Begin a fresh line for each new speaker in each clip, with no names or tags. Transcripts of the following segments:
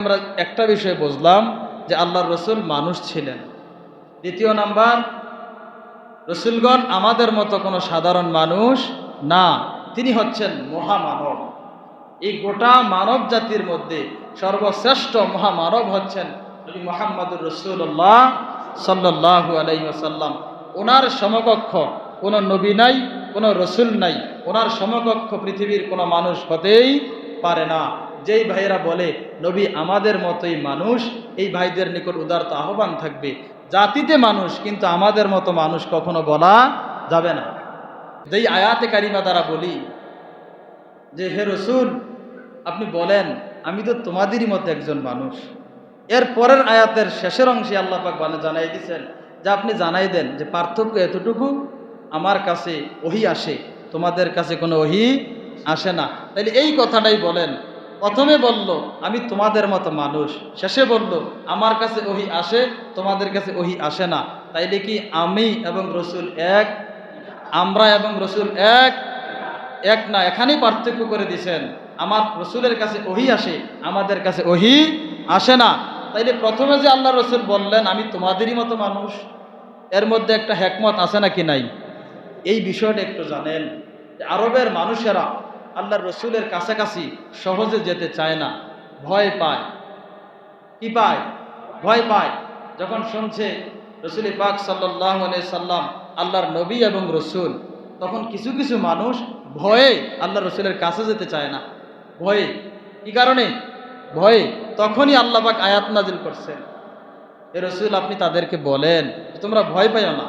আমরা একটা বিষয় বুঝলাম যে আল্লাহর রসুল মানুষ ছিলেন। দ্বিতীয় নাম্বার, রসুলগণ আমাদের মতো কোনো সাধারণ মানুষ না, তিনি হচ্ছেন মহামানব। এই গোটা মানব জাতির মধ্যে সর্বশ্রেষ্ঠ মহামানব হচ্ছেন নবী মুহাম্মদুর রাসূলুল্লাহ সাল্লাল্লাহু আলাইহি ওয়াসাল্লাম। ওনার সমকক্ষ কোনো নবী নাই, কোনো রসুল নাই, ওনার সমকক্ষ পৃথিবীর কোনো মানুষ হতেই পারে না। যেই ভাইয়েরা বলে নবী আমাদের মতোই মানুষ, এই ভাইদের নিকট উদারত আহ্বান থাকবে, জাতিতে মানুষ কিন্তু আমাদের মতো মানুষ কখনো বলা যাবে না। যেই আয়াতে কারিমা দ্বারা বলি যে হে রসুল আপনি বলেন আমি তো তোমাদেরই মতো একজন মানুষ, এর পরের আয়াতের শেষের অংশে আল্লাহ পাক জানাই দিয়েছেন যে আপনি জানাই দেন যে পার্থক্য এতটুকু, আমার কাছে ওহী আসে, তোমাদের কাছে কোনো ওহী আসে না। তাইলে এই কথাটাই বলেন, প্রথমে বলল আমি তোমাদের মতো মানুষ, শেষে বলল আমার কাছে ওহী আসে, তোমাদের কাছে ওহী আসে না। তাইলে কি আমি এবং রসুল এক? আমরা এবং রসুল এক? এক না, এখানেই পার্থক্য করে দিয়েছেন। আমার রসুলের কাছে ওহী আসে, আমাদের কাছে ওহী আসে না। তাইলে প্রথমে যে আল্লাহ রসুল বললেন আমি তোমাদেরই মতো মানুষ, এর মধ্যে একটা হেকমত আছে নাকি নাই? এই বিষয়টা একটু জানেন যে আরবের মানুষেরা আল্লাহর রসুলের কাছাকাছি সহজে যেতে চায় না, ভয় পায়। কি পায়? ভয় পায়। যখন শুনছে রসুল পাক সাল্লাল্লাহু আলাইহি সাল্লাম আল্লাহর নবী এবং রসুল, তখন কিছু কিছু মানুষ ভয়ে আল্লাহ রসুলের কাছে যেতে চায় না। ভয়ে। কি কারণে? ভয়ে। তখনই আল্লাহ পাক আয়াত নাজিল করছেন, এ রসুল আপনি তাদেরকে বলেন তোমরা ভয় পাইও না,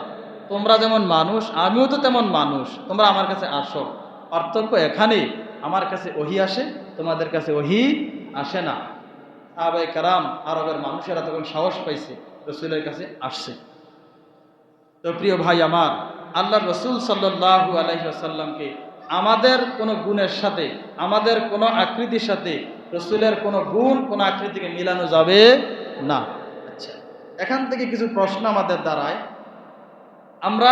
তোমরা যেমন মানুষ আমিও তো তেমন মানুষ, তোমরা আমার কাছে আসো। পার্থক্য এখানেই, আমার কাছে ওহী আসে, তোমাদের কাছে ওহী আসে না। সাহাবায়ে কেরাম আরবের মানুষেরা তখন সাহস পাইছে, রসুলের কাছে আসছে। তো প্রিয় ভাই আমার, আল্লাহর রসুল সাল্লাল্লাহু আলাইহি ওয়াসাল্লামকে আমাদের কোনো গুণের সাথে, আমাদের কোনো আকৃতির সাথে রসুলের কোনো গুণ, কোনো আকৃতিকে মিলানো যাবে না। আচ্ছা, এখান থেকে কিছু প্রশ্ন আমাদের দাঁড়ায়। আমরা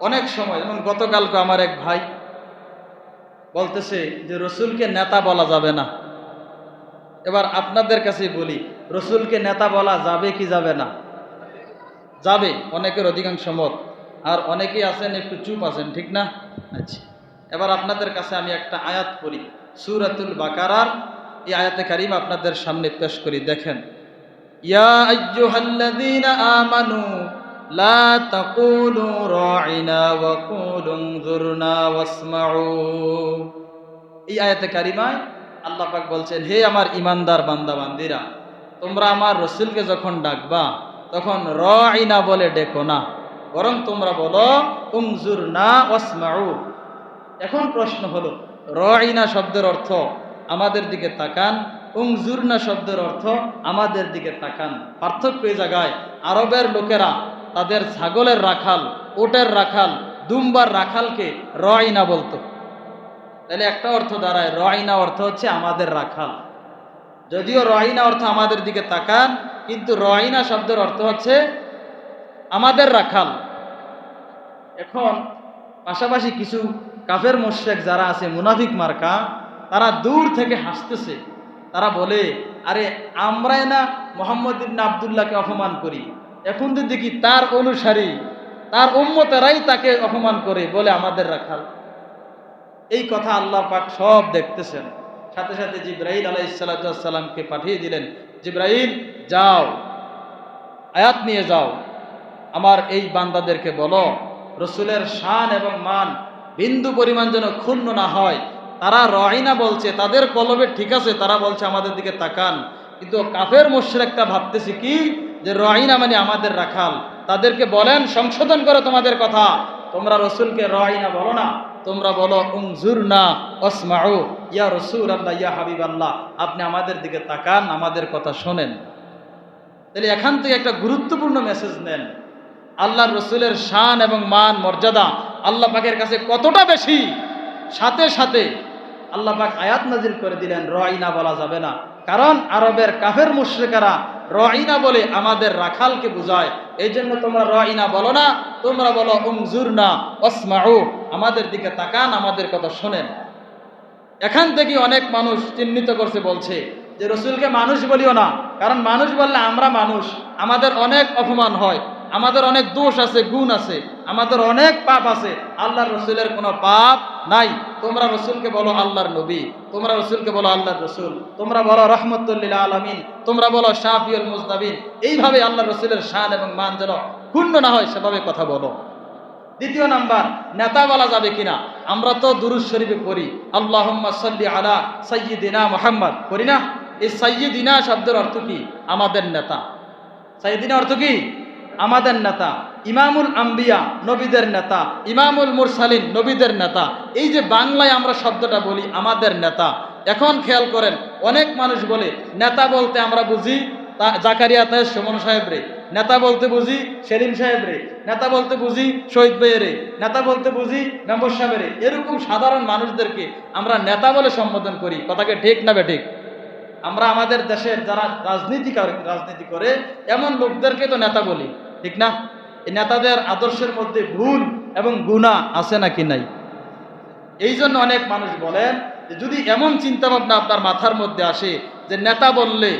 অনেক সময়, যেমন গতকালকে আমার এক ভাই বলতেছে যে রসুলকে নেতা বলা যাবে না। এবার আপনাদের কাছে বলি, রসুলকে নেতা বলা যাবে কি যাবে না? যাবে, অনেকের অধিকাংশ মত। আর অনেকেই আছেন একটু চুপ আছেন, ঠিক না? আচ্ছা, এবার আপনাদের কাছে আমি একটা আয়াত পড়ি, সূরাতুল বাকারার এই আয়াতে কারিমা আপনাদের সামনে পেশ করি, দেখেন। ইয়া আইয়ুহাল্লাযীনা আমানু লা তাকুলু রাঈনা ওয়া কুলু যুরনা ওয়াসমাউ। এই আয়াতে কারিমায় আল্লাহ পাক বলছেন, হে আমার ইমানদার বান্দা বান্দিরা, তোমরা আমার রসুলকে যখন ডাকবা তখন রাঈনা বলে ডেকো না, বরং তোমরা বলো উনজুরনা ওয়াসমাউ। এখন প্রশ্ন হলো, রাঈনা শব্দের অর্থ আমাদের দিকে তাকান, উনজুরনা শব্দের অর্থ আমাদের দিকে তাকান। পার্থক্য এই জায়গায়, আরবের লোকেরা তাদের ছাগলের রাখাল, ওটের রাখাল, দুম্বার রাখালকে রাঈনা বলতো। তাহলে একটা অর্থ দাঁড়ায়, রাঈনা অর্থ হচ্ছে আমাদের রাখাল। যদিও রাঈনা অর্থ আমাদের দিকে তাকান, কিন্তু রাঈনা শব্দের অর্থ হচ্ছে আমাদের রাখাল। এখন পাশাপাশি কিছু কাফের মুশরিক যারা আছে, মুনাফিক মার্কা, তারা দূর থেকে হাসতেছে। তারা বলে, আরে আমরাই না মুহাম্মদ ইবনে আব্দুল্লাহকে অপমান করি, এখন তো দেখি তার অনুসারী, তার উম্মতেরাই তাকে অপমান করে, বলে আমাদের রাখাল। এই কথা আল্লাহ পাক সব দেখতেছেন। সাথে সাথে জিবরাইল আলাইহিস সালামকে পাঠিয়ে দিলেন, জিবরাইল যাও, আয়াত নিয়ে যাও, আমার এই বান্দাদেরকে বলো রসুলের শান এবং মান বিন্দু পরিমাণ যেন ক্ষুণ্ণ না হয়। তারা রাঈনা বলছে, তাদের কলবে ঠিক আছে, তারা বলছে আমাদের দিকে তাকান, কিন্তু কাফের মুশরিকটা ভাবতেছে কি যে রাঈনা মানে আমাদের রাখাল। তাদেরকে বলেন সংশোধন করো তোমাদের কথা, তোমরা রসুলকে রাঈনা বলো না, তোমরা বলো উনজুরনা ওয়াসমাউ। ইয়া রাসূলুল্লাহ, ইয়া হাবিবাল্লাহ, আপনি আমাদের দিকে তাকান, আমাদের কথা শোনেন। তাহলে এখান থেকে একটা গুরুত্বপূর্ণ মেসেজ নেন, আল্লাহর রসুলের শান এবং মান মর্যাদা আল্লাহ পাকের কাছে কতটা বেশি। সাথে সাথে আল্লাহ পাক আয়াত নাজিল করে দিলেন, রাঈনা বলা যাবে না। কারণ আরবের কাফের মুশরিকেরা রাঈনা বলে আমাদের রাখালকে বুঝায়। এই জন্য তোমরা রাঈনা বলো না, তোমরা বলো উনজুরনা ওয়াসমাউ, আমাদের দিকে তাকান, আমাদের কথা শোনেন। এখান থেকে অনেক মানুষ চিহ্নিত করছে, বলছে যে রসুলকে মানুষ বলিও না, কারণ মানুষ বললে আমরা মানুষ, আমাদের অনেক অপমান হয়, আমাদের অনেক দোষ আছে, গুণ আছে, আমাদের অনেক পাপ আছে। আল্লাহর রসুলের কোনো পাপ নাই। তোমরা রসুলকে বলো আল্লাহর নবী, তোমরা রসুলকে বলো আল্লাহর রসুল, তোমরা বলো রহমতুল্লিল আলামিন, তোমরা বলো শাফিউল মুজনাবিন। এইভাবে আল্লাহ রসুলের শান এবং মান যেন ক্ষুণ্ণ না হয় সেভাবে কথা বলো। দ্বিতীয় নাম্বার, নেতা বলা যাবে কিনা? আমরা তো দুরূদ শরীফে পড়ি আল্লাহুম্মা সাল্লি আলা সাইয়্যিদিনা মুহাম্মদ, করি না? এই সাইয়্যিদিনা শব্দের অর্থ কি? আমাদের নেতা। সাইয়্যিদিনা অর্থ কি? আমাদের নেতা। ইমামুল আম্বিয়া, নবীদের নেতা। ইমামুল মুরসালিন, নবীদের নেতা। এই যে বাংলায় আমরা শব্দটা বলি আমাদের নেতা, এখন খেয়াল করেন অনেক মানুষ বলে নেতা বলতে আমরা বুঝি জাকারিয়া তাহের সুমন সাহেব রে, নেতা বলতে বুঝি সেলিম সাহেব রে, নেতা বলতে বুঝি শহীদ ভাইয়ের রে, নেতা বলতে বুঝি মেম্বর সাহেবের। এরকম সাধারণ মানুষদেরকে আমরা নেতা বলে সম্বোধন করি। কথাকে ঠিক না বেঠিক? আমরা আমাদের দেশের যারা রাজনীতি করে এমন লোকদেরকে তো নেতা বলি, ঠিক না? এই নেতাদের আদর্শের মধ্যে ভুল এবং গুনাহ আছে নাকি নাই? এই জন্য অনেক মানুষ বলেন যে যদি এমন চিন্তা ভাবনা আপনার মাথার মধ্যে আসে যে নেতা বললে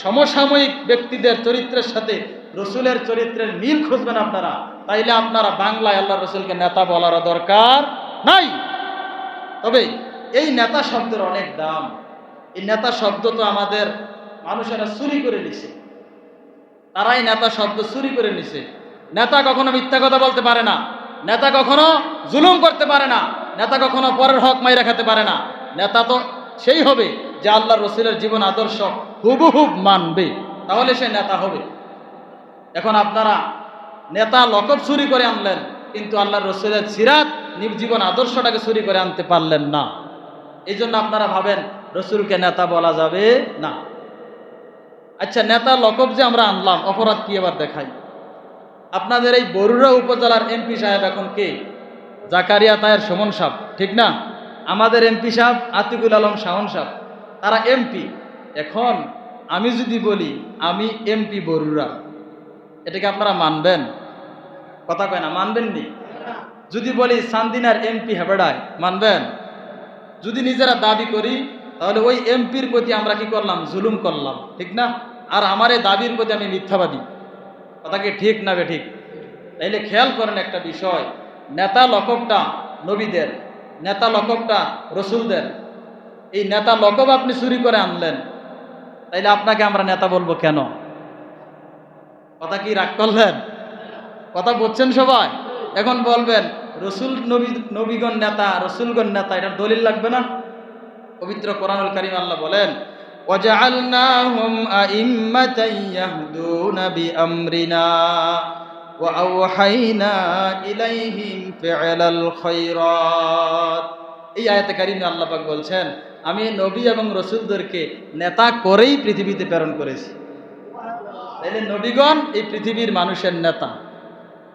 সমসাময়িক ব্যক্তিদের চরিত্রের সাথে রসুলের চরিত্রের মিল খুঁজবেন আপনারা, তাইলে আপনারা বাংলায় আল্লাহ রসুলকে নেতা বলার দরকার নাই। তবে এই নেতা শব্দের অনেক দাম। এই নেতা শব্দ তো আমাদের মানুষেরা চুরি করে নিছে, তারাই নেতা শব্দ চুরি করে নিছে। নেতা কখনো মিথ্যা কথা বলতে পারে না, নেতা কখনো জুলুম করতে পারে না, নেতা কখনো পরের হক মাইরা খেতে পারে না। নেতা তো সেই হবে যে আল্লাহ রসুলের জীবন আদর্শ হুবহুব মানবে, তাহলে সে নেতা হবে। এখন আপনারা নেতা লকব চুরি করে আনলেন, কিন্তু আল্লাহ রসুলের সিরাত জীবন আদর্শটাকে চুরি করে আনতে পারলেন না। এই জন্য আপনারা ভাবেন রসুলকে নেতা বলা যাবে না। আচ্ছা, নেতা লকব যে আমরা আনলাম, অপরাধ কি এবার দেখাই। আপনাদের এই বরুড়া উপজেলার এমপি সাহেব এখন কে? জাকারিয়া তাহের সুমন সাহেব, ঠিক না? আমাদের এমপি সাহেব আতিকুল আলম শাহন সাহেব, তারা এমপি। এখন আমি যদি বলি আমি এমপি বরুড়া, এটাকে আপনারা মানবেন? কথা কয় না, মানবেন নি? যদি বলি সান্দিনার এমপি হেবেডায়, মানবেন? যদি নিজেরা দাবি করি তাহলে ওই এমপির প্রতি আমরা কি করলাম? জুলুম করলাম, ঠিক না? আর আমার এই দাবির প্রতি আমি মিথ্যাবাদী। কথা কি ঠিক না বেঠিক? তাইলে খেয়াল করেন একটা বিষয়, নেতা লকবটা নবীদের, নেতা লকবটা রসুলদের। এই নেতা লকব আপনি চুরি করে আনলেন, তাইলে আপনাকে আমরা নেতা বলবো কেন? কথা কি রাগ করলেন? কথা বলছেন সবাই? এখন বলবেন রসুল নবীগণ নেতা, রসুলগণ নেতা, এটার দলিল লাগবে না? পবিত্র কোরআনুল কারীম আল্লাহ বলেন ওয়াজআলনাহুম আইম্মাতান ইয়াহদুনা বিআমরিনা ওয়া আওহাইনা ইলাইহিম ফি'লাল খায়রাত। এই আয়াতে কারীমে আল্লাহ পাক বলছেন আমি নবী এবং রাসূলদেরকে নেতা করেই পৃথিবীতে প্রেরণ করেছি। তাহলে নবীগণ এই পৃথিবীর মানুষের নেতা,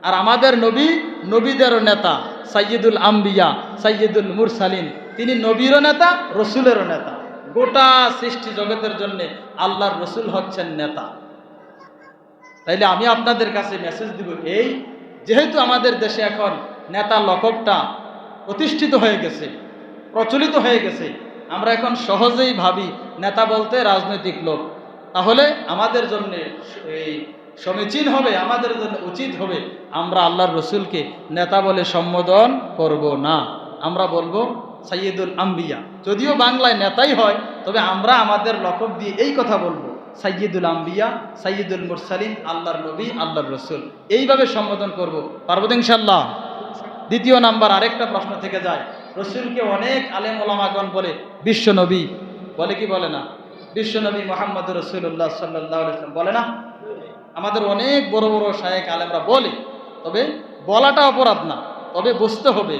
আর আমাদের নবী নবীদেরও নেতা, সাইয়্যিদুল আম্বিয়া, সাইয়্যিদুল মুরসালিন। তিনি নবীরও নেতা, রসুলেরও নেতা। গোটা সৃষ্টি জগতের জন্য আল্লাহর রসুল হচ্ছেন নেতা। তাইলে আমি আপনাদের কাছে মেসেজ দিব এই, যেহেতু আমাদের দেশে এখন নেতা লকবটা প্রতিষ্ঠিত হয়ে গেছে, প্রচলিত হয়ে গেছে, আমরা এখন সহজেই ভাবি নেতা বলতে রাজনৈতিক লোক, তাহলে আমাদের জন্য এই সমীচীন হবে, আমাদের জন্য উচিত হবে আমরা আল্লাহর রসুলকে নেতা বলে সম্বোধন করব না, আমরা বলবো সাইয়্যিদুল আম্বিয়া। যদিও বাংলায় নেতাই হয়, তবে আমরা আমাদের লকব দিয়ে এই কথা বলবো সাইয়্যিদুল আম্বিয়া, সাইয়্যিদুল মুরসালিন, আল্লাহর নবী, আল্লাহর রসুল, এইভাবে সম্বোধন করব। পারবো তো ইনশাআল্লাহ? দ্বিতীয় নাম্বার আরেকটা প্রশ্ন থেকে যায়, রসুলকে অনেক আলেম ওলামাগণ বলে বিশ্ব নবী, বলে কি বলে না? বিশ্বনবী মুহাম্মদ রাসূলুল্লাহ সাল্লাল্লাহু আলাইহি ওয়াসাল্লাম বলে না? আমাদের অনেক বড় বড় শায়েখ আলেমরা বলে, তবে বলাটা অপরাধ না, তবে বুঝতে হবে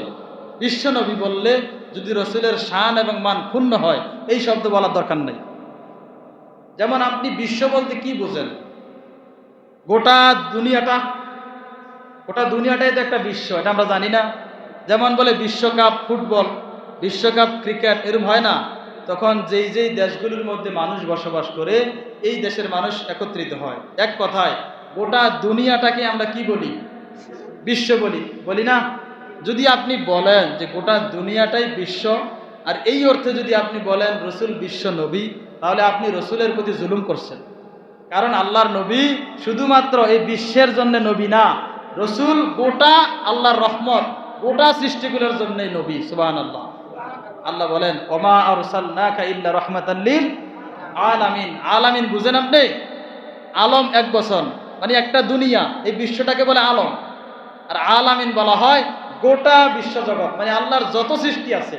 বিশ্বনবী বললে যদি রসুলের শান এবং মান ক্ষুণ্ণ হয়, এই শব্দ বলার দরকার নেই। যেমন আপনি বিশ্ব বলতে কি বোঝেন? গোটা দুনিয়াটাই তো একটা বিশ্ব, এটা আমরা জানি না? যেমন বলে বিশ্বকাপ ফুটবল, বিশ্বকাপ ক্রিকেট, এরকম হয় না? তখন যেই যেই দেশগুলোর মধ্যে মানুষ বসবাস করে এই দেশের মানুষ একত্রিত হয়। এক কথায় গোটা দুনিয়াটাকে আমরা কি বলি? বিশ্ব বলি, বলি না? যদি আপনি বলেন যে গোটা দুনিয়াটাই বিশ্ব, আর এই অর্থে যদি আপনি বলেন রসুল বিশ্ব নবী, তাহলে আপনি রসুলের প্রতি জুলুম করছেন। কারণ আল্লাহর নবী শুধুমাত্র এই বিশ্বের জন্য নবী না, রসুল গোটা আল্লাহর রহমত, গোটা সৃষ্টিগুলোর জন্যই নবী। সুবহানাল্লাহ। আল্লাহ বলেন ওমা আরসালনাকা ইল্লা রাহমাতাল লিল আলামিন। আলামিন বুঝেন আপনি? আলম এক বছর, মানে একটা দুনিয়া, এই বিশ্বটাকে বলে আলম। আর আলামিন বলা হয় গোটা বিশ্বজগৎ, মানে আল্লাহর যত সৃষ্টি আছে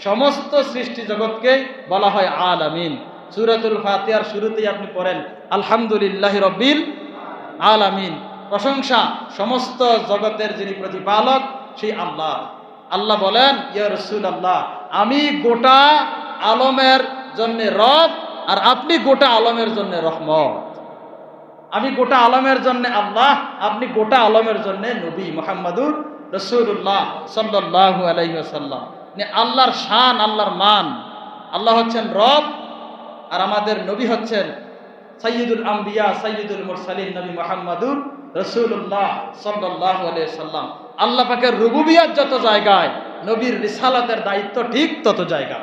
সমস্ত সৃষ্টি জগৎকে বলা হয় আলামিন। সূরাতুল ফাতিহার শুরুতেই আপনি পড়েন আলহামদুলিল্লাহি রাব্বিল আলামিন। প্রশংসা সমস্ত জগতের যিনি প্রতিপালক সেই আল্লাহ। আল্লাহ বলেন ইয়া রাসূলুল্লাহ, আমি গোটা আলমের জন্য রব, আর আপনি গোটা আলমের জন্য রহমত। আমি গোটা আলমের জন্য আল্লাহ, আপনি গোটা আলমের জন্য নবী মুহাম্মাদুর রাসূলুল্লাহ সাল্লাল্লাহু আলাইহি ওয়াসাল্লাম। মানে আল্লাহর শান, আল্লাহর মান। আল্লাহ হচ্ছেন রব, আর আমাদের নবী হচ্ছেন সাইয়্যিদুল আম্বিয়া সাইয়্যিদুল মুরসালিন নবী মুহাম্মাদুর রাসূলুল্লাহ সাল্লাল্লাহু আলাইহি ওয়াসাল্লাম। আল্লাহ পাকের রুবুবিয়ত যত জায়গায়, নবীর রিসালাতের দায়িত্ব ঠিক তত জায়গা।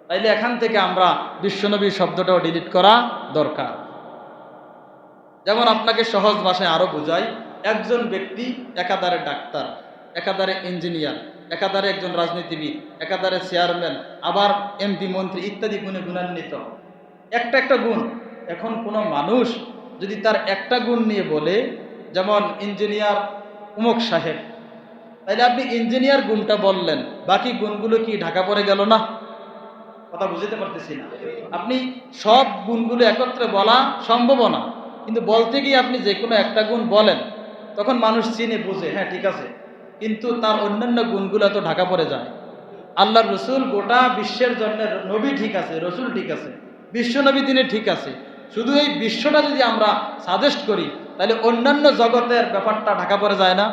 তাইলে এখান থেকে আমরা বিশ্বনবী শব্দটাও ডিলিট করা দরকার। যেমন আপনাকে সহজ ভাষায় আরো বুঝাই, একজন ব্যক্তি একাধারে ডাক্তার, একাধারে ইঞ্জিনিয়ার, একাধারে একজন রাজনীতিবিদ, একাধারে চেয়ারম্যান, আবার এমপি মন্ত্রী ইত্যাদি গুণে গুণান্বিত। একটা একটা গুণ। এখন কোনো মানুষ যদি তার একটা গুণ নিয়ে বলে, যেমন ইঞ্জিনিয়ার উমুক সাহেব, তাইলে আপনি ইঞ্জিনিয়ার গুণটা বললেন, বাকি গুণগুলো কি ঢাকা পড়ে গেল না? কথা বুঝতে পারতেছি না। আপনি সব গুণগুলো একত্রে বলা সম্ভব না, কিন্তু বলতে গিয়ে আপনি যে কোনো একটা গুণ বলেন, তখন মানুষ চিনে বুঝে, হ্যাঁ ঠিক আছে, কিন্তু তার অন্যান্য গুণগুলো তো ঢাকা পড়ে যায়। আল্লাহর রসুল গোটা বিশ্বের জন্য নবী ঠিক আছে, রসুল ঠিক আছে, বিশ্ব নবী তিনি ঠিক আছে, শুধু এই বিশ্বটা যদি আমরা সাজেস্ট করি তাহলে অন্যান্য জগতের ব্যাপারটা ঢাকা পড়ে যায় না।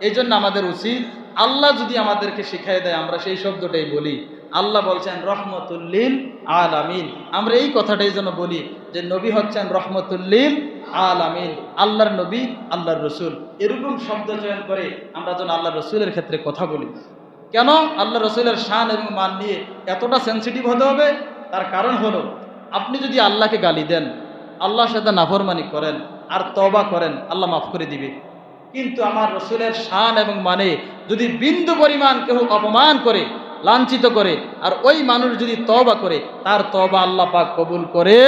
এই জন্য আমাদের উচিত, আল্লাহ যদি আমাদেরকে শিখাই দেয় আমরা সেই শব্দটাই বলি। আল্লাহ বলছেন রহমতুল লিল আলামিন, আমরা এই কথাটাই যেন বলি যে নবী হচ্ছেন রহমতুল লিল আলামিন, আল্লাহর নবী, আল্লাহর রসুল। এরকম শব্দ চয়ন করে আমরা যেন আল্লাহ রসুলের ক্ষেত্রে কথা বলি। কেন আল্লাহ রসুলের শান এবং মান নিয়ে এতটা সেন্সিটিভ হতে হবে? তার কারণ হলো, আপনি যদি আল্লাহকে গালি দেন, আল্লাহর সাথে নাফরমানি করেন আর তওবা করেন, আল্লাহ মাফ করে দিবে। কিন্তু আমার রসুলের শান এবং মানে যদি বিন্দু পরিমাণ কেউ অপমান করে, লাঞ্ছিত করে, আর ওই মানুষ যদি তওবা করে, তার তওবা আল্লাহ পাক কবুল করে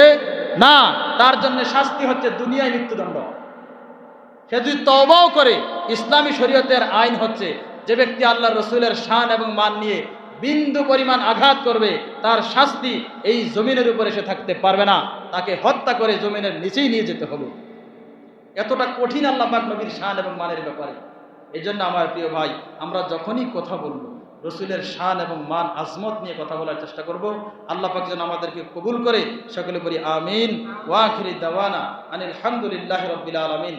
না। তার জন্য শাস্তি হচ্ছে দুনিয়ায় মৃত্যুদণ্ড। সে যদি তওবাও করে, ইসলামী শরীয়তের আইন হচ্ছে যে ব্যক্তি আল্লাহর রসুলের শান এবং মান নিয়ে বিন্দু পরিমাণ আঘাত করবে, তার শাস্তি এই জমিনের উপরে সে থাকতে পারবে না, তাকে হত্যা করে জমিনের নিচেই নিয়ে যেতে হবে। এতটা কঠিন আল্লাহ পাক নবীর শান এবং মানের ব্যাপারে। এই জন্য আমার প্রিয় ভাই, আমরা যখনই কথা বলবো রসুলের শান এবং মান আজমত নিয়ে কথা বলার চেষ্টা করব। আল্লাহ পাক যেন আমাদেরকে কবুল করে। সকলে বলি আমিন। ওয়া আখিরি দাওয়ানা আনিল হামদুলিল্লাহি রাব্বিল আলামিন।